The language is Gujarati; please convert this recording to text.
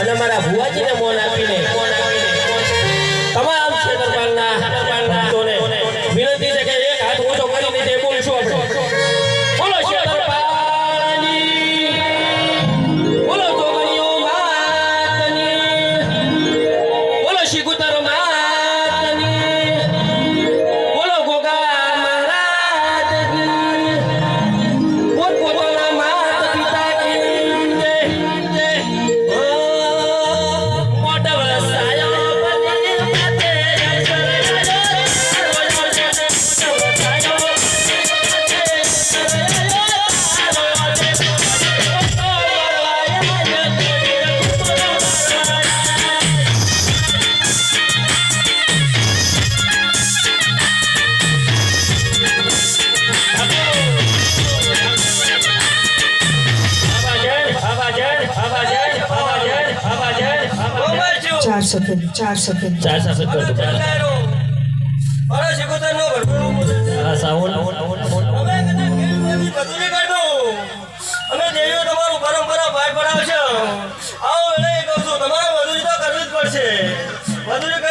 અને મારા ભુવાજીને મોન આપીને તમામ ક્ષેત્રપાલના ભક્તોને વિનંતી છે કે એક હાથ ઊંચો કરીને જે બોલશું આપણે બોલો ક્ષેત્રપાલની બોલો જોગણીઓ માતની બોલો શિકુતર માતની બોલો ગોગા મહારાજની પોતપોતાના માત પિતા चार सेकंड कर दो अरे शिकोतर नो भरपूर हां साउंड મજૂરી કર દો અમે દેવીઓ તમારું પરંપરા ભાઈ પડાવશે આવો એટલે કહું છું તમારે મજૂરી તો કરવી જ પડશે મજૂરી